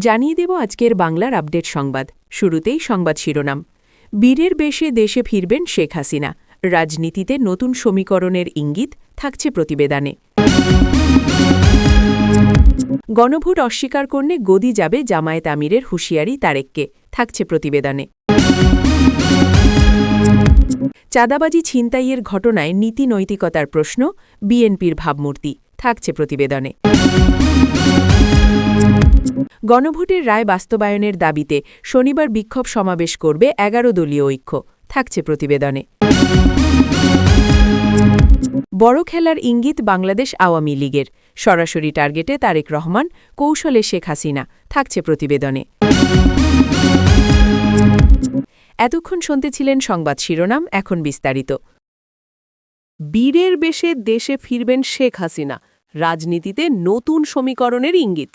জানিয়ে দেব আজকের বাংলার আপডেট সংবাদ। শুরুতেই সংবাদ শিরোনাম। বীরের বেশে দেশে ফিরবেন শেখ হাসিনা, রাজনীতিতে নতুন সমীকরণের ইঙ্গিত থাকছে প্রতিবেদনে। গণভোট অস্বীকার করলে গদি যাবে জামায়াত আমিরের হুঁশিয়ারি তারেককে, থাকছে প্রতিবেদনে। চাঁদাবাজি ছিনতাইয়ের ঘটনায় নীতি নৈতিকতার প্রশ্ন, বিএনপির ভাবমূর্তি, থাকছে প্রতিবেদনে। গণভোটের রায় বাস্তবায়নের দাবিতে শনিবার বিক্ষোভ সমাবেশ করবে ১১ দলীয় ঐক্য, থাকছে প্রতিবেদনে। বড় খেলার ইঙ্গিত বাংলাদেশ আওয়ামী লীগের, সরাসরি টার্গেটে তারেক রহমান, কৌশলে শেখ হাসিনা, থাকছে প্রতিবেদনে। এতক্ষণ শুনতেছিলেন সংবাদ শিরোনাম, এখন বিস্তারিত। বীরের বেশে দেশে ফিরবেন শেখ হাসিনা, রাজনীতিতে নতুন সমীকরণের ইঙ্গিত।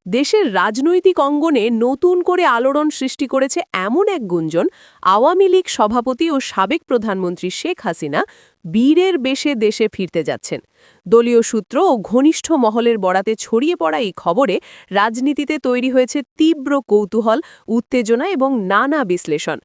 দেশের রাজনৈতিক অঙ্গনে নতুন করে আলোড়ন সৃষ্টি করেছে এমন এক গুঞ্জন, আওয়ামী লীগ সভাপতি ও সাবেক প্রধানমন্ত্রী শেখ হাসিনা বীরের বেশে দেশে ফিরতে যাচ্ছেন। দলীয় সূত্র ও ঘনিষ্ঠ মহলের বরাতে ছড়িয়ে পড়া এই খবরে রাজনীতিতে তৈরি হয়েছে তীব্র কৌতূহল, উত্তেজনা এবং নানা বিশ্লেষণ।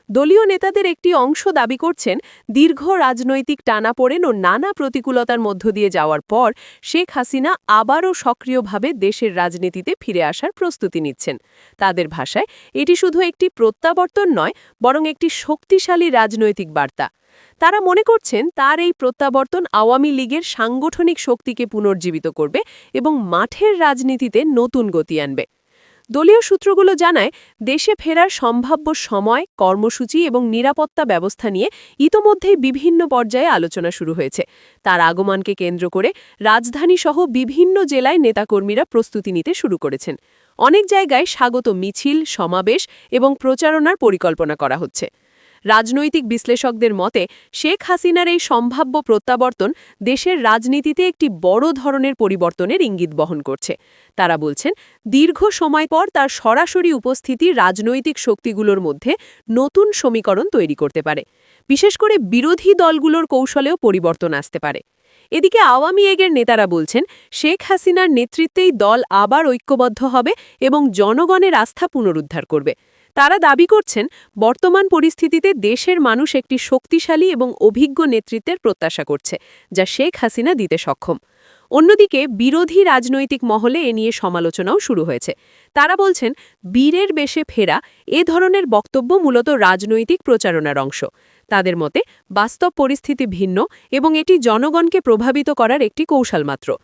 দলীয় নেতাদের একটি অংশ দাবি করছেন, দীর্ঘ রাজনৈতিক টানাপোড়েন ও নানা প্রতিকূলতার মধ্য দিয়ে যাওয়ার পর শেখ হাসিনা আবারও সক্রিয়ভাবে দেশের রাজনীতিতে ফিরে আসার প্রস্তুতি নিচ্ছেন। তাদের ভাষায় এটি শুধু একটি প্রত্যাবর্তন নয়, বরং একটি শক্তিশালী রাজনৈতিক বার্তা। তারা মনে করছেন তার এই প্রত্যাবর্তন আওয়ামী লীগের সাংগঠনিক শক্তিকে পুনর্জীবিত করবে এবং মাঠের রাজনীতিতে নতুন গতি আনবে। দলীয় সূত্রগুলো জানায়, দেশে ফেরার সম্ভাব্য সময়, কর্মসূচি এবং নিরাপত্তা ব্যবস্থা নিয়ে ইতোমধ্যেই বিভিন্ন পর্যায়ে আলোচনা শুরু হয়েছে। তার আগমনকে কেন্দ্র করে রাজধানীসহ বিভিন্ন জেলায় নেতাকর্মীরা প্রস্তুতি নিতে শুরু করেছেন। অনেক জায়গায় স্বাগত মিছিল, সমাবেশ এবং প্রচারণার পরিকল্পনা করা হচ্ছে। রাজনৈতিক বিশ্লেষকদের মতে, শেখ হাসিনার এই সম্ভাব্য প্রত্যাবর্তন দেশের রাজনীতিতে একটি বড় ধরনের পরিবর্তনের ইঙ্গিত বহন করছে। তারা বলছেন, দীর্ঘ সময় পর তার সরাসরি উপস্থিতি রাজনৈতিক শক্তিগুলোর মধ্যে নতুন সমীকরণ তৈরি করতে পারে। বিশেষ করে বিরোধী দলগুলোর কৌশলেও পরিবর্তন আসতে পারে। এদিকে আওয়ামী লীগের নেতারা বলছেন, শেখ হাসিনার নেতৃত্বেই দল আবার ঐক্যবদ্ধ হবে এবং জনগণের আস্থা পুনরুদ্ধার করবে। তারা দাবি করছেন, বর্তমান পরিস্থিতিতে দেশের মানুষ একটি শক্তিশালী এবং অভিজ্ঞ নেতৃত্বের প্রত্যাশা করছে, যা শেখ হাসিনা দিতে সক্ষম। অন্যদিকে বিরোধী রাজনৈতিক মহলে এ নিয়ে সমালোচনাও শুরু হয়েছে। তারা বলছেন, বীরের বেশে ফেরা এ ধরনের বক্তব্য মূলত রাজনৈতিক প্রচারণার অংশ। তাদের মতে, বাস্তব পরিস্থিতি ভিন্ন এবং এটি জনগণকে প্রভাবিত করার একটি কৌশল মাত্র।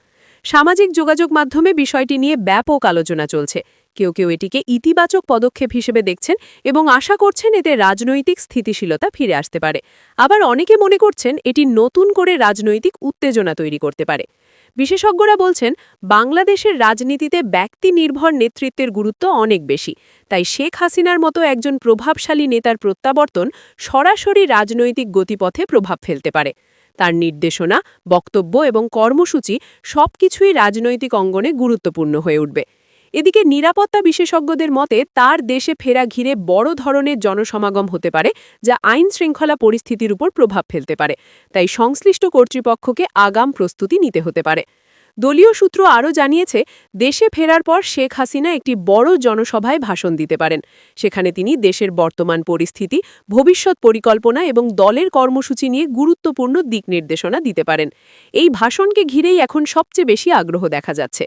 সামাজিক যোগাযোগ মাধ্যমে বিষয়টি নিয়ে ব্যাপক আলোচনা চলছে। কেউ কেউ এটিকে ইতিবাচক পদক্ষেপ হিসেবে দেখছেন এবং আশা করছেন এতে রাজনৈতিক স্থিতিশীলতা ফিরে আসতে পারে। আবার অনেকে মনে করছেন এটি নতুন করে রাজনৈতিক উত্তেজনা তৈরি করতে পারে। বিশেষজ্ঞরা বলছেন, বাংলাদেশের রাজনীতিতে ব্যক্তি নির্ভর নেতৃত্বের গুরুত্ব অনেক বেশি। তাই শেখ হাসিনার মতো একজন প্রভাবশালী নেতার প্রত্যাবর্তন সরাসরি রাজনৈতিক গতিপথে প্রভাব ফেলতে পারে। তার নির্দেশনা, বক্তব্য এবং কর্মসূচি সবকিছুই রাজনৈতিক অঙ্গনে গুরুত্বপূর্ণ হয়ে উঠবে। এদিকে নিরাপত্তা বিশেষজ্ঞদের মতে, তার দেশে ফেরা ঘিরে বড় ধরনের জনসমাগম হতে পারে, যা আইন শৃঙ্খলা পরিস্থিতির উপর প্রভাব ফেলতে পারে। তাই সংশ্লিষ্ট কর্তৃপক্ষকে আগাম প্রস্তুতি নিতে হতে পারে। দলীয় সূত্র আরও জানিয়েছে, দেশে ফেরার পর শেখ হাসিনা একটি বড় জনসভায় ভাষণ দিতে পারেন। সেখানে তিনি দেশের বর্তমান পরিস্থিতি, ভবিষ্যৎ পরিকল্পনা এবং দলের কর্মসূচি নিয়ে গুরুত্বপূর্ণ দিক নির্দেশনা দিতে পারেন। এই ভাষণকে ঘিরেই এখন সবচেয়ে বেশি আগ্রহ দেখা যাচ্ছে।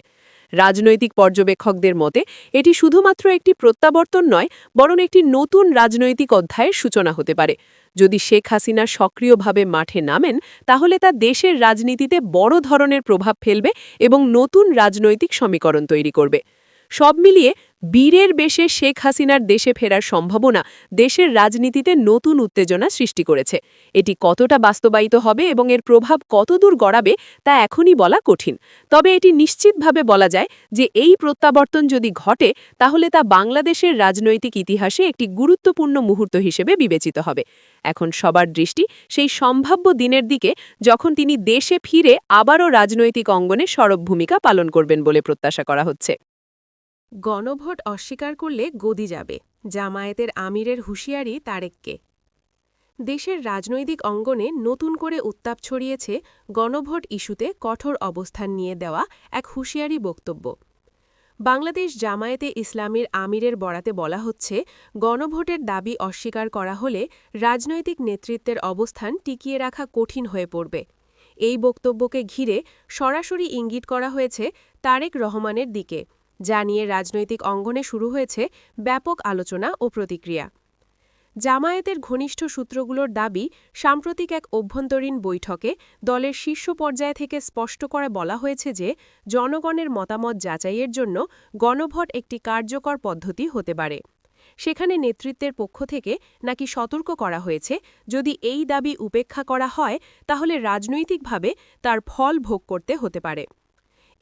রাজনৈতিক পর্যবেক্ষকদের মতে, এটি শুধুমাত্র একটি প্রত্যাবর্তন নয়, বরং একটি নতুন রাজনৈতিক অধ্যায়ের সূচনা হতে পারে। যদি শেখ হাসিনা সক্রিয়ভাবে মাঠে নামেন, তাহলে তা দেশের রাজনীতিতে বড় ধরনের প্রভাব ফেলবে এবং নতুন রাজনৈতিক সমীকরণ তৈরি করবে। সব মিলিয়ে বীরের বেশে শেখ হাসিনার দেশে ফেরার সম্ভাবনা দেশের রাজনীতিতে নতুন উত্তেজনা সৃষ্টি করেছে। এটি কতটা বাস্তবায়িত হবে এবং এর প্রভাব কতদূর গড়াবে তা এখনই বলা কঠিন। তবে এটি নিশ্চিতভাবে বলা যায় যে এই প্রত্যাবর্তন যদি ঘটে, তাহলে তা বাংলাদেশের রাজনৈতিক ইতিহাসে একটি গুরুত্বপূর্ণ মুহূর্ত হিসেবে বিবেচিত হবে। এখন সবার দৃষ্টি সেই সম্ভাব্য দিনের দিকে, যখন তিনি দেশে ফিরে আবারও রাজনৈতিক অঙ্গনে সরব ভূমিকা পালন করবেন বলে প্রত্যাশা করা হচ্ছে। গণভোট অস্বীকার করলে গদি যাবে, জামায়াতের আমিরের হুঁশিয়ারি তারেককে। দেশের রাজনৈতিক অঙ্গনে নতুন করে উত্তাপ ছড়িয়েছে গণভোট ইস্যুতে কঠোর অবস্থান নিয়ে দেওয়া এক হুঁশিয়ারি বক্তব্য। বাংলাদেশ জামায়াতে ইসলামীর আমিরের বরাতে বলা হচ্ছে, গণভোটের দাবি অস্বীকার করা হলে রাজনৈতিক নেতৃত্বের অবস্থান টিকিয়ে রাখা কঠিন হয়ে পড়বে। এই বক্তব্যকে ঘিরে সরাসরি ইঙ্গিত করা হয়েছে তারেক রহমানের দিকে, যা নিয়ে রাজনৈতিক অঙ্গনে শুরু হয়েছে ব্যাপক আলোচনা ও প্রতিক্রিয়া। জামায়াতের ঘনিষ্ঠ সূত্রগুলোর দাবি, সাম্প্রতিক এক অভ্যন্তরীণ বৈঠকে দলের শীর্ষ পর্যায় থেকে স্পষ্ট করে বলা হয়েছে যে জনগণের মতামত যাচাইয়ের জন্য গণভোট একটি কার্যকর পদ্ধতি হতে পারে। সেখানে নেতৃত্বের পক্ষ থেকে নাকি সতর্ক করা হয়েছে, যদি এই দাবি উপেক্ষা করা হয় তাহলে রাজনৈতিকভাবে তার ফল ভোগ করতে হতে পারে।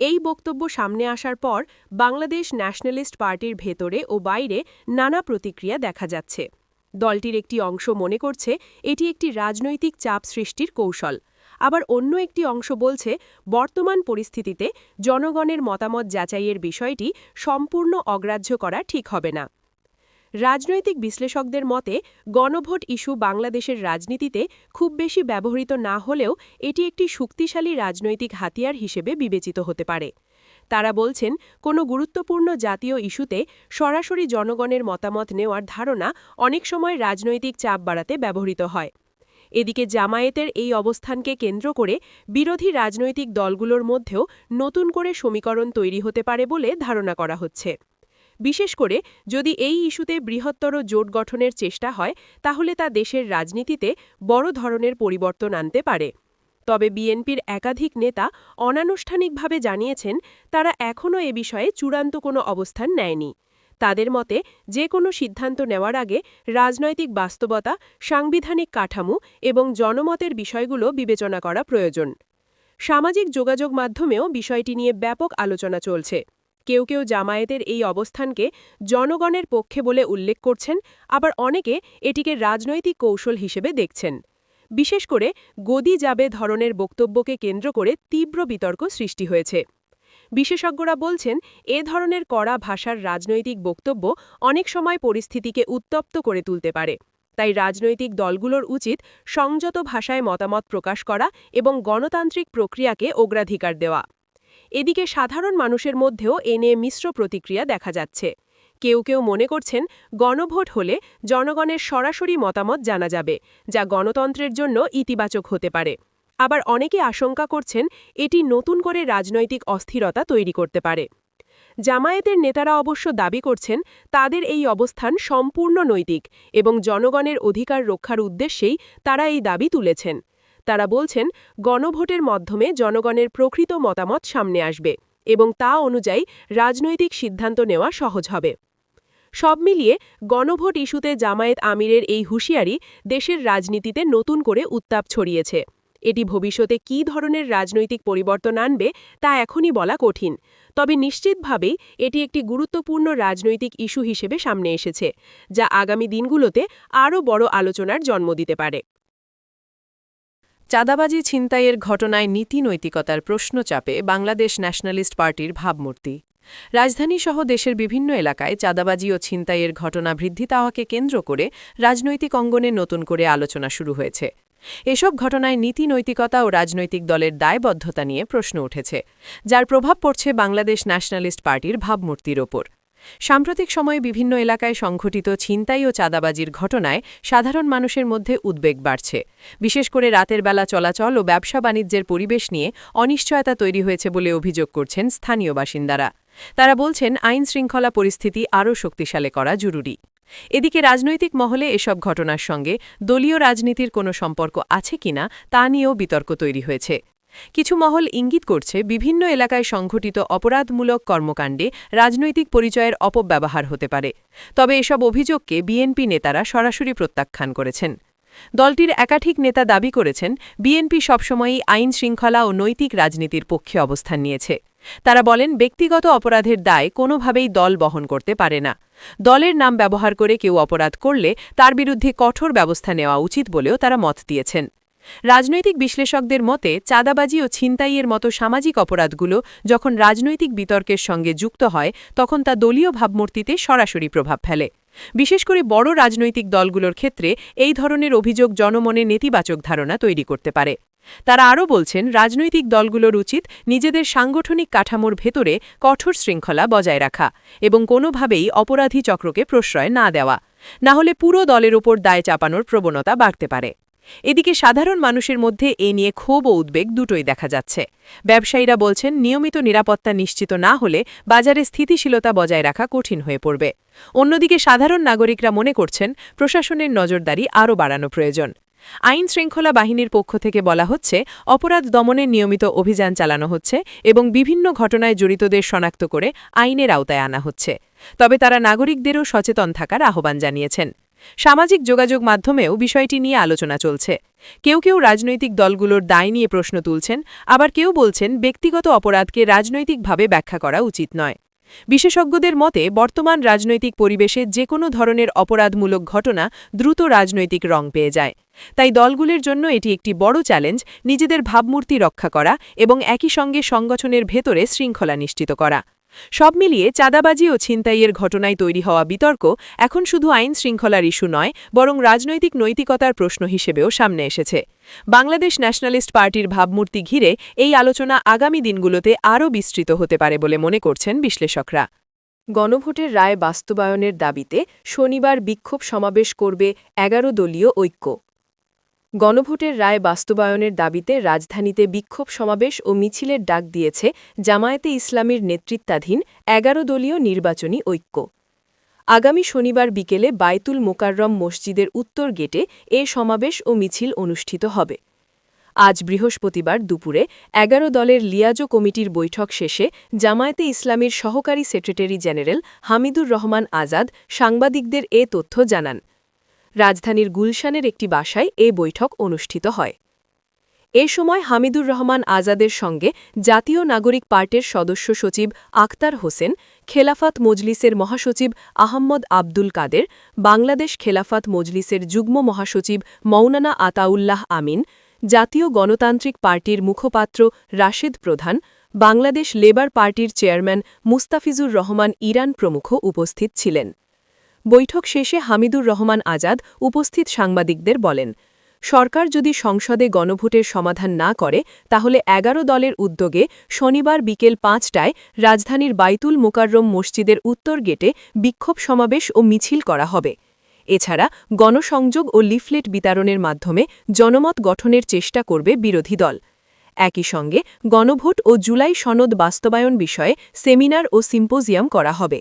এই বক্তব্য সামনে আসার পর বাংলাদেশ ন্যাশনালিস্ট পার্টির ভেতরে ও বাইরে নানা প্রতিক্রিয়া দেখা যাচ্ছে। দলটির একটি অংশ মনে করছে এটি একটি রাজনৈতিক চাপ সৃষ্টির কৌশল, আবার অন্য একটি অংশ বলছে বর্তমান পরিস্থিতিতে জনগণের মতামত যাচাইয়ের বিষয়টি সম্পূর্ণ অগ্রাহ্য করা ঠিক হবে না। রাজনৈতিক বিশ্লেষকদের মতে, গণভোট ইস্যু বাংলাদেশের রাজনীতিতে খুব বেশি ব্যবহৃত না হলেও এটি একটি শক্তিশালী রাজনৈতিক হাতিয়ার হিসেবে বিবেচিত হতে পারে। তারা বলছেন, কোনো গুরুত্বপূর্ণ জাতীয় ইস্যুতে সরাসরি জনগণের মতামত নেওয়ার ধারণা অনেক সময় রাজনৈতিক চাপ বাড়াতে ব্যবহৃত হয়। এদিকে জামায়াতের এই অবস্থানকে কেন্দ্র করে বিরোধী রাজনৈতিক দলগুলোর মধ্যেও নতুন করে সমীকরণ তৈরি হতে পারে বলে ধারণা করা হচ্ছে। বিশেষ করে যদি এই ইস্যুতে বৃহত্তর জোট গঠনের চেষ্টা হয়, তাহলে তা দেশের রাজনীতিতে বড় ধরনের পরিবর্তন আনতে পারে। তবে বিএনপির একাধিক নেতা অনানুষ্ঠানিকভাবে জানিয়েছেন, তারা এখনও এ বিষয়ে চূড়ান্ত কোনো অবস্থান নেয়নি। তাদের মতে, যে কোনো সিদ্ধান্ত নেওয়ার আগে রাজনৈতিক বাস্তবতা, সাংবিধানিক কাঠামো এবং জনমতের বিষয়গুলো বিবেচনা করা প্রয়োজন। সামাজিক যোগাযোগ মাধ্যমেও বিষয়টি নিয়ে ব্যাপক আলোচনা চলছে। কেউ কেউ জামায়াতের এই অবস্থানকে জনগণের পক্ষে বলে উল্লেখ করছেন, আবার অনেকে এটিকে রাজনৈতিক কৌশল হিসেবে দেখছেন। বিশেষ করে গদি যাবে ধরনের বক্তব্যকে কেন্দ্র করে তীব্র বিতর্ক সৃষ্টি হয়েছে। বিশেষজ্ঞরা বলছেন, এ ধরনের কড়া ভাষার রাজনৈতিক বক্তব্য অনেক সময় পরিস্থিতিকে উত্তপ্ত করে তুলতে পারে। তাই রাজনৈতিক দলগুলোর উচিত সংযত ভাষায় মতামত প্রকাশ করা এবং গণতান্ত্রিক প্রক্রিয়াকে অগ্রাধিকার দেওয়া। এদিকে সাধারণ মানুষের মধ্যেও এ নিয়ে মিশ্র প্রতিক্রিয়া দেখা যাচ্ছে। কেউ কেউ মনে করছেন, গণভোট হলে জনগণের সরাসরি মতামত জানা যাবে, যা গণতন্ত্রের জন্য ইতিবাচক হতে পারে। আবার অনেকে আশঙ্কা করছেন, এটি নতুন করে রাজনৈতিক অস্থিরতা তৈরি করতে পারে। জামায়াতের নেতারা অবশ্য দাবি করছেন, তাদের এই অবস্থান সম্পূর্ণ নৈতিক এবং জনগণের অধিকার রক্ষার উদ্দেশ্যেই তারা এই দাবি তুলেছেন। তারা বলছেন, গণভোটের মাধ্যমে জনগণের প্রকৃত মতামত সামনে আসবে এবং তা অনুযায়ী রাজনৈতিক সিদ্ধান্ত নেওয়া সহজ হবে। সব মিলিয়ে গণভোট ইস্যুতে জামায়াত আমিরের এই হুঁশিয়ারি দেশের রাজনীতিতে নতুন করে উত্তাপ ছড়িয়েছে। এটি ভবিষ্যতে কী ধরনের রাজনৈতিক পরিবর্তন আনবে তা এখনই বলা কঠিন, তবে নিশ্চিতভাবেই এটি একটি গুরুত্বপূর্ণ রাজনৈতিক ইস্যু হিসেবে সামনে এসেছে, যা আগামী দিনগুলোতে আরও বড় আলোচনার জন্ম দিতে পারে। চাঁদাবাজি ছিনতাইয়ের ঘটনায় নীতি নৈতিকতার প্রশ্ন চাপে বাংলাদেশ ন্যাশনালিস্ট পার্টির ভাবমূর্তি। রাজধানীসহ দেশের বিভিন্ন এলাকায় চাঁদাবাজি ও ছিনতাইয়ের ঘটনা বৃদ্ধি পাওয়াকে কেন্দ্র করে রাজনৈতিক অঙ্গনে নতুন করে আলোচনা শুরু হয়েছে। এসব ঘটনায় নীতি নৈতিকতা ও রাজনৈতিক দলের দায়বদ্ধতা নিয়ে প্রশ্ন উঠেছে, যার প্রভাব পড়ছে বাংলাদেশ ন্যাশনালিস্ট পার্টির ভাবমূর্তির ওপর। সাম্প্রতিক সময়ে বিভিন্ন এলাকায় সংঘটিত ছিনতাই ও চাঁদাবাজির ঘটনায় সাধারণ মানুষের মধ্যে উদ্বেগ বাড়ছে। বিশেষ করে রাতের বেলা চলাচল ও ব্যবসা বাণিজ্যের পরিবেশ নিয়ে অনিশ্চয়তা তৈরি হয়েছে বলে অভিযোগ করছেন স্থানীয় বাসিন্দারা। তারা বলছেন, আইন শৃঙ্খলা পরিস্থিতি আরও শক্তিশালী করা জরুরি। এদিকে রাজনৈতিক মহলে এসব ঘটনার সঙ্গে দলীয় রাজনীতির কোনো সম্পর্ক আছে কিনা তা নিয়েও বিতর্ক তৈরি হয়েছে। কিছু মহল ইঙ্গিত করছে, বিভিন্ন এলাকায় সংঘটিত অপরাধমূলক কর্মকাণ্ডে রাজনৈতিক পরিচয়ের অপব্যবহার হতে পারে। তবে এসব অভিযোগকে বিএনপি নেতারা সরাসরি প্রত্যাখ্যান করেছেন। দলটির একাধিক নেতা দাবি করেছেন, বিএনপি সবসময়ই আইন শৃঙ্খলা ও নৈতিক রাজনীতির পক্ষে অবস্থান নিয়েছে। তারা বলেন, ব্যক্তিগত অপরাধের দায় কোনোভাবেই দল বহন করতে পারে না। দলের নাম ব্যবহার করে কেউ অপরাধ করলে তার বিরুদ্ধে কঠোর ব্যবস্থা নেওয়া উচিত বলেও তারা মত দিয়েছেন। রাজনৈতিক বিশ্লেষকদের মতে, চাঁদাবাজি ও ছিনতাইয়ের মতো সামাজিক অপরাধগুলো যখন রাজনৈতিক বিতর্কের সঙ্গে যুক্ত হয়, তখন তা দলীয় ভাবমূর্তিতে সরাসরি প্রভাব ফেলে। বিশেষ করে বড় রাজনৈতিক দলগুলোর ক্ষেত্রে এই ধরনের অভিযোগ জনমনে নেতিবাচক ধারণা তৈরি করতে পারে। তারা আরও বলছেন, রাজনৈতিক দলগুলোর উচিত নিজেদের সাংগঠনিক কাঠামোর ভেতরে কঠোর শৃঙ্খলা বজায় রাখা এবং কোনোভাবেই অপরাধী চক্রকে প্রশ্রয় না দেওয়া, না হলে পুরো দলের ওপর দায় চাপানোর প্রবণতা বাড়তে পারে। এদিকে সাধারণ মানুষের মধ্যে এ নিয়ে ক্ষোভ ও উদ্বেগ দুটোই দেখা যাচ্ছে। ব্যবসায়ীরা বলছেন, নিয়মিত নিরাপত্তা নিশ্চিত না হলে বাজারে স্থিতিশীলতা বজায় রাখা কঠিন হয়ে পড়বে। অন্যদিকে সাধারণ নাগরিকরা মনে করছেন, প্রশাসনের নজরদারি আরও বাড়ানো প্রয়োজন। আইন শৃঙ্খলা বাহিনীর পক্ষ থেকে বলা হচ্ছে, অপরাধ দমনের নিয়মিত অভিযান চালানো হচ্ছে এবং বিভিন্ন ঘটনায় জড়িতদের শনাক্ত করে আইনের আওতায় আনা হচ্ছে। তবে তারা নাগরিকদেরও সচেতন থাকার আহ্বান জানিয়েছেন। সামাজিক যোগাযোগ মাধ্যমেও বিষয়টি নিয়ে আলোচনা চলছে। কেউ কেউ রাজনৈতিক দলগুলোর দায় নিয়ে প্রশ্ন তুলছেন, আবার কেউ বলছেন ব্যক্তিগত অপরাধকে রাজনৈতিকভাবে ব্যাখ্যা করা উচিত নয়। বিশেষজ্ঞদের মতে, বর্তমান রাজনৈতিক পরিবেশে যে কোনো ধরনের অপরাধমূলক ঘটনা দ্রুত রাজনৈতিক রং পেয়ে যায়। তাই দলগুলোর জন্য এটি একটি বড় চ্যালেঞ্জ, নিজেদের ভাবমূর্তি রক্ষা করা এবং একই সঙ্গে সংগঠনের ভেতরে শৃঙ্খলা নিশ্চিত করা। সব মিলিয়ে চাঁদাবাজি ও ছিনতাইয়ের ঘটনায় তৈরি হওয়া বিতর্ক এখন শুধু আইন শৃঙ্খলার ইস্যু নয়, বরং রাজনৈতিক নৈতিকতার প্রশ্ন হিসেবেও সামনে এসেছে। বাংলাদেশ ন্যাশনালিস্ট পার্টির ভাবমূর্তি ঘিরে এই আলোচনা আগামী দিনগুলোতে আরও বিস্তৃত হতে পারে বলে মনে করছেন বিশ্লেষকরা। গণভোটের রায় বাস্তবায়নের দাবিতে শনিবার বিক্ষোভ সমাবেশ করবে ১১ দলীয় ঐক্য। গণভোটের রায় বাস্তবায়নের দাবিতে রাজধানীতে বিক্ষোভ সমাবেশ ও মিছিলের ডাক দিয়েছে জামায়াতে ইসলামীর নেতৃত্বাধীন ১১ দলীয় নির্বাচনী ঐক্য। আগামী শনিবার বিকেলে বায়তুল মোকাররম মসজিদের উত্তর গেটে এ সমাবেশ ও মিছিল অনুষ্ঠিত হবে। আজ বৃহস্পতিবার দুপুরে ১১ দলের লিয়াজো কমিটির বৈঠক শেষে জামায়াতে ইসলামীর সহকারী সেক্রেটারি জেনারেল হামিদুর রহমান আজাদ সাংবাদিকদের এ তথ্য জানান। রাজধানীর গুলশানের একটি বাসায় এ বৈঠক অনুষ্ঠিত হয়। এ সময় হামিদুর রহমান আজাদের সঙ্গে জাতীয় নাগরিক পার্টির সদস্য সচিব আখতার হোসেন, খেলাফত মজলিসের মহাসচিব আহম্মদ আব্দুল কাদের, বাংলাদেশ খেলাফত মজলিসের যুগ্ম মহাসচিব মৌলানা আতাউল্লাহ আমিন, জাতীয় গণতান্ত্রিক পার্টির মুখপাত্র রাশেদ প্রধান, বাংলাদেশ লেবার পার্টির চেয়ারম্যান মুস্তাফিজুর রহমান ইরান প্রমুখ উপস্থিত ছিলেন। বৈঠক শেষে হামিদুর রহমান আজাদ উপস্থিত সাংবাদিকদের বলেন, সরকার যদি সংসদে গণভোটের সমাধান না করে তাহলে ১১ দলের উদ্যোগে শনিবার বিকেল ৫টায় রাজধানীর বায়তুল মোকাররম মসজিদের উত্তর গেটে বিক্ষোভ সমাবেশ ও মিছিল করা হবে। এছাড়া গণসংযোগ ও লিফলেট বিতরণের মাধ্যমে জনমত গঠনের চেষ্টা করবে বিরোধী দল। একই সঙ্গে গণভোট ও জুলাই সনদ বাস্তবায়ন বিষয়ে সেমিনার ও সিম্পোজিয়াম করা হবে।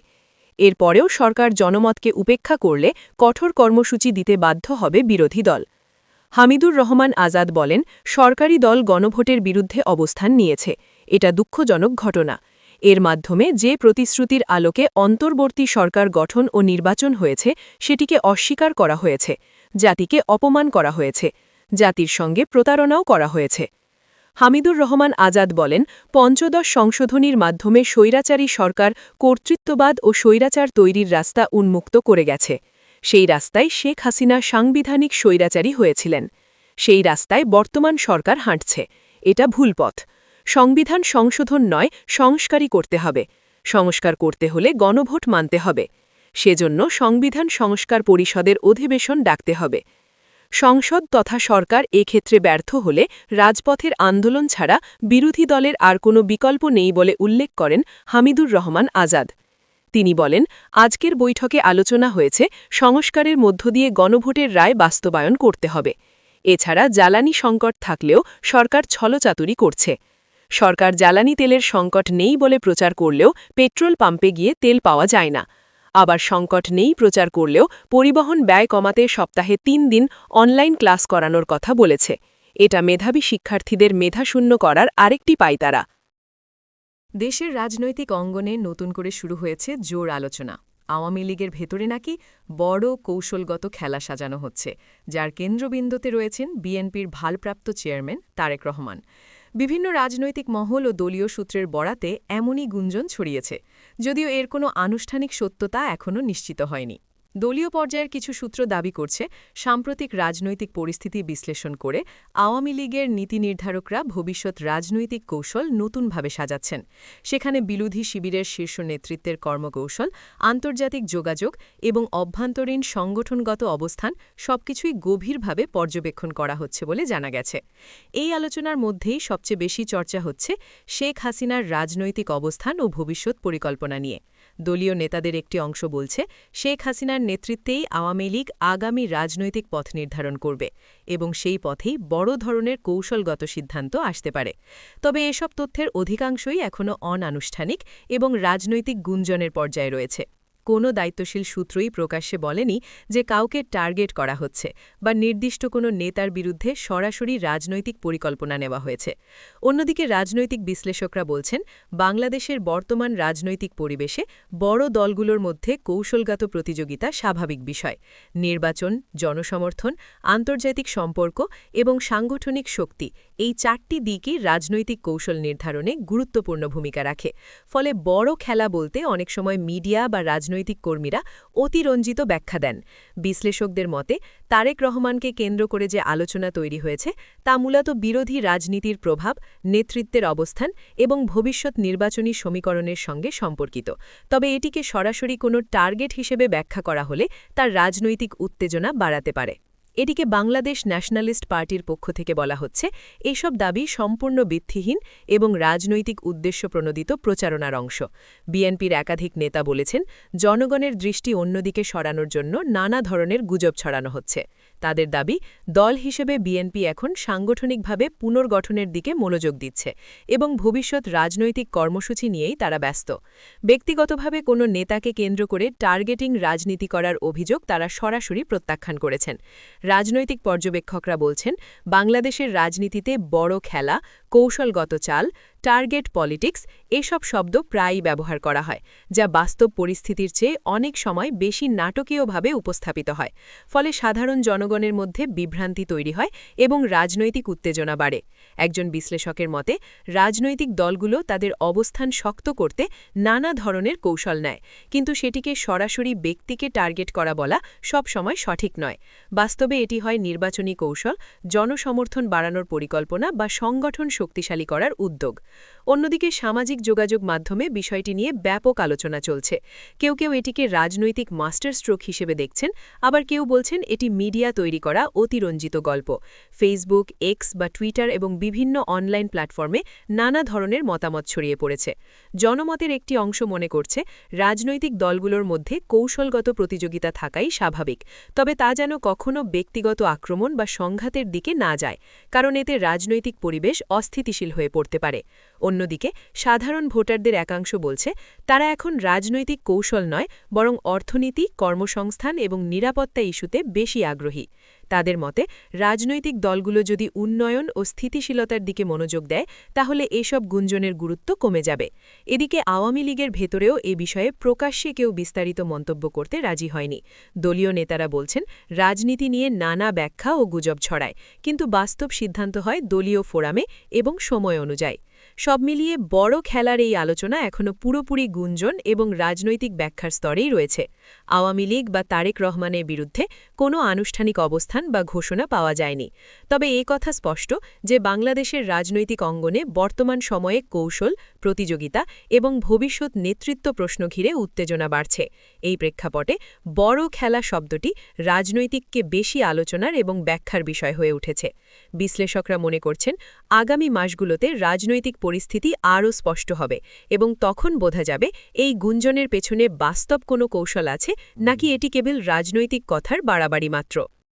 এরপরেও সরকার জনমতকে উপেক্ষা করলে কঠোর কর্মসূচি দিতে বাধ্য হবে বিরোধী দল। হামিদুর রহমান আজাদ বলেন, সরকারি দল গণভোটের বিরুদ্ধে অবস্থান নিয়েছে। এটা দুঃখজনক ঘটনা। এর মাধ্যমে যে প্রতিশ্রুতির আলোকে অন্তর্বর্তী সরকার গঠন ও নির্বাচন হয়েছে সেটিকে অস্বীকার করা হয়েছে, জাতিকে অপমান করা হয়েছে, জাতির সঙ্গে প্রতারণাও করা হয়েছে। হামিদুর রহমান আজাদ বলেন, পঞ্চদশ সংশোধনীর মাধ্যমে স্বৈরাচারী সরকার কর্তৃত্ববাদ ও স্বৈরাচার তৈরির রাস্তা উন্মুক্ত করে গেছে। সেই রাস্তায় শেখ হাসিনা সাংবিধানিক স্বৈরাচারী হয়েছিলেন। সেই রাস্তায় বর্তমান সরকার হাঁটছে। এটা ভুল পথ। সংবিধান সংশোধন নয়, সংস্কারই করতে হবে। সংস্কার করতে হলে গণভোট মানতে হবে। সেজন্য সংবিধান সংস্কার পরিষদের অধিবেশন ডাকতে হবে। সংসদ তথা সরকার এক্ষেত্রে ব্যর্থ হলে রাজপথের আন্দোলন ছাড়া বিরোধী দলের আর কোনো বিকল্প নেই বলে উল্লেখ করেন হামিদুর রহমান আজাদ। তিনি বলেন, আজকের বৈঠকে আলোচনা হয়েছে সংস্কারের মধ্য দিয়ে গণভোটের রায় বাস্তবায়ন করতে হবে। এছাড়া জ্বালানি সংকট থাকলেও সরকার ছলচাতুরি করছে। সরকার জ্বালানি তেলের সংকট নেই বলে প্রচার করলেও পেট্রোল পাম্পে গিয়ে তেল পাওয়া যায় না। আবার সংকট নেই প্রচার করলেও পরিবহন ব্যয় কমাতে সপ্তাহে ৩ দিন অনলাইন ক্লাস করানোর কথা বলেছে। এটা মেধাবী শিক্ষার্থীদের মেধাশূন্য করার আরেকটি পায়তারা। দেশের রাজনৈতিক অঙ্গনে নতুন করে শুরু হয়েছে জোর আলোচনা। আওয়ামী লীগের ভেতরে নাকি বড় কৌশলগত খেলা সাজানো হচ্ছে, যার কেন্দ্রবিন্দুতে রয়েছেন বিএনপির ভারপ্রাপ্ত চেয়ারম্যান তারেক রহমান। বিভিন্ন রাজনৈতিক মহল ও দলীয় সূত্রের বরাতে এমনই গুঞ্জন ছড়িয়েছে, যদিও এর কোনো আনুষ্ঠানিক সত্যতা এখনও নিশ্চিত হয়নি। দলীয় পর্যায়ের কিছু সূত্র দাবি করছে সাম্প্রতিক রাজনৈতিক পরিস্থিতি বিশ্লেষণ করে আওয়ামী লীগের নীতি নির্ধারকরা ভবিষ্যৎ রাজনৈতিক কৌশল নতুনভাবে সাজাচ্ছেন। সেখানে বিরোধী শিবিরের শীর্ষ নেতৃত্বের কর্মকৌশল, আন্তর্জাতিক যোগাযোগ এবং অভ্যন্তরীণ সংগঠনগত অবস্থান সবকিছুই গভীরভাবে পর্যবেক্ষণ করা হচ্ছে বলে জানা গেছে। এই আলোচনার মধ্যেই সবচেয়ে বেশি চর্চা হচ্ছে শেখ হাসিনার রাজনৈতিক অবস্থান ও ভবিষ্যৎ পরিকল্পনা নিয়ে। দলীয় নেতাদের একটি অংশ বলছে শেখ হাসিনার নেতৃত্বেই আওয়ামী লীগ আগামী রাজনৈতিক পথ নির্ধারণ করবে এবং সেই পথেই বড় ধরনের কৌশলগত সিদ্ধান্ত আসতে পারে। তবে এসব তথ্যের অধিকাংশই এখনও অনানুষ্ঠানিক এবং রাজনৈতিক গুঞ্জনের পর্যায়ে রয়েছে। কোনো দায়িত্বশীল সূত্রই প্রকাশ্যে বলেনি যে কাউকে টার্গেট করা হচ্ছে বা নির্দিষ্ট কোনো নেতার বিরুদ্ধে সরাসরি রাজনৈতিক পরিকল্পনা নেওয়া হয়েছে। অন্যদিকে রাজনৈতিক বিশ্লেষকরা বলছেন বাংলাদেশের বর্তমান রাজনৈতিক পরিবেশে বড় দলগুলোর মধ্যে কৌশলগত প্রতিযোগিতা স্বাভাবিক বিষয়। নির্বাচন, জনসমর্থন, আন্তর্জাতিক সম্পর্ক এবং সাংগঠনিক শক্তি এই চারটি দিকই রাজনৈতিক কৌশল নির্ধারণে গুরুত্বপূর্ণ ভূমিকা রাখে। ফলে বড় খেলা বলতে অনেক সময় মিডিয়া বা রাজনৈতিক কর্মীরা অতিরঞ্জিত ব্যাখ্যা দেন। বিশ্লেষকদের মতে তারেক রহমানকে কেন্দ্র করে যে আলোচনা তৈরি হয়েছে তা মূলত বিরোধী রাজনীতির প্রভাব, নেতৃত্বের অবস্থান এবং ভবিষ্যৎ নির্বাচনী সমীকরণের সঙ্গে সম্পর্কিত। তবে এটিকে সরাসরি কোনো টার্গেট হিসেবে ব্যাখ্যা করা হলে তার রাজনৈতিক উত্তেজনা বাড়াতে পারে। এটিকে বাংলাদেশ ন্যাশনালিস্ট পার্টির পক্ষ থেকে বলা হচ্ছে এসব দাবি সম্পূর্ণ ভিত্তিহীন এবং রাজনৈতিক উদ্দেশ্যপ্রণোদিত প্রচারণার অংশ। বিএনপির একাধিক নেতা বলেছেন জনগণের দৃষ্টি অন্যদিকে সরানোর জন্য নানা ধরনের গুজব ছড়ানো হচ্ছে। তাদের দাবি দল হিসেবে বিএনপি এখন সাংগঠনিকভাবে পুনর্গঠনের দিকে মনোযোগ দিচ্ছে এবং ভবিষ্যৎ রাজনৈতিক কর্মসূচি নিয়েই তারা ব্যস্ত। ব্যক্তিগতভাবে কোনো নেতাকে কেন্দ্র করে টার্গেটিং রাজনীতি করার অভিযোগ তারা সরাসরি প্রত্যাখ্যান করেছেন। রাজনৈতিক পর্যবেক্ষকরা বলছেন বাংলাদেশের রাজনীতিতে বড় খেলা, কৌশলগত চাল, টার্গেট পলিটিক্স এসব শব্দ প্রায়ই ব্যবহার করা হয়, যা বাস্তব পরিস্থিতির চেয়ে অনেক সময় বেশি নাটকীয়ভাবে উপস্থাপিত হয়। ফলে সাধারণ জনগণের মধ্যে বিভ্রান্তি তৈরি হয় এবং রাজনৈতিক উত্তেজনা বাড়ে। একজন বিশ্লেষকের মতে রাজনৈতিক দলগুলো তাদের অবস্থান শক্ত করতে নানা ধরনের কৌশল নেয়, কিন্তু সেটিকে সরাসরি ব্যক্তিকে টার্গেট করা বলা সবসময় সঠিক নয়। বাস্তবে এটি হয় নির্বাচনী কৌশল, জনসমর্থন বাড়ানোর পরিকল্পনা বা সংগঠন শক্তিশালী করার উদ্যোগ। অন্যদিকে সামাজিক যোগাযোগ মাধ্যমে বিষয়টি নিয়ে ব্যাপক আলোচনা চলছে। কেউ কেউ এটিকে রাজনৈতিক মাস্টার স্ট্রোক হিসেবে দেখছেন, আবার কেউ বলছেন এটি মিডিয়া তৈরি করা অতিরঞ্জিত গল্প। ফেসবুক, এক্স বা টুইটার এবং বিভিন্ন অনলাইন প্ল্যাটফর্মে নানা ধরনের মতামত ছড়িয়ে পড়েছে। জনমতের একটি অংশ মনে করছে রাজনৈতিক দলগুলোর মধ্যে কৌশলগত প্রতিযোগিতা থাকাই স্বাভাবিক, তবে তা যেন কখনো ব্যক্তিগত আক্রমণ বা সংঘাতের দিকে না যায়, কারণ এতে রাজনৈতিক পরিবেশ অস্থিতিশীল হয়ে পড়তে পারে। অন্যদিকে সাধারণ ভোটারদের একাংশ বলছে তারা এখন রাজনৈতিক কৌশল নয়, বরং অর্থনীতি, কর্মসংস্থান এবং নিরাপত্তা ইস্যুতে বেশি আগ্রহী। তাদের মতে রাজনৈতিক দলগুলো যদি উন্নয়ন ও স্থিতিশীলতার দিকে মনোযোগ দেয় তাহলে এসব গুঞ্জনের গুরুত্ব কমে যাবে। এদিকে আওয়ামী লীগের ভেতরেও এ বিষয়ে প্রকাশ্যে কেউ বিস্তারিত মন্তব্য করতে রাজি হয়নি। দলীয় নেতারা বলছেন রাজনীতি নিয়ে নানা ব্যাখ্যা ও গুজব ছড়ায়, কিন্তু বাস্তব সিদ্ধান্ত হয় দলীয় ফোরামে এবং সময় অনুযায়ী। সব মিলিয়ে বড় খেলার এই আলোচনা এখনও পুরোপুরি গুঞ্জন এবং রাজনৈতিক ব্যাখ্যার স্তরেই রয়েছে। আওয়ামী লীগ বা তারেক রহমানের বিরুদ্ধে কোনো আনুষ্ঠানিক অবস্থান বা ঘোষণা পাওয়া যায়নি। তবে এ কথা স্পষ্ট যে বাংলাদেশের রাজনৈতিক অঙ্গনে বর্তমান সময়ে কৌশল, প্রতিযোগিতা এবং ভবিষ্যৎ নেতৃত্ব প্রশ্ন ঘিরে উত্তেজনা বাড়ছে। এই প্রেক্ষাপটে বড় খেলা শব্দটি রাজনৈতিককে বেশি আলোচনার এবং ব্যাখ্যার বিষয় হয়ে উঠেছে। বিশ্লেষকরা মনে করছেন আগামী মাসগুলোতে রাজনৈতিক পরিস্থিতি আরও স্পষ্ট হবে এবং তখন বোঝা যাবে এই গুঞ্জনের পেছনে বাস্তব কোনো কৌশল আছে নাকি এটি কেবল রাজনৈতিক কথার বাড়াবাড়ি মাত্র।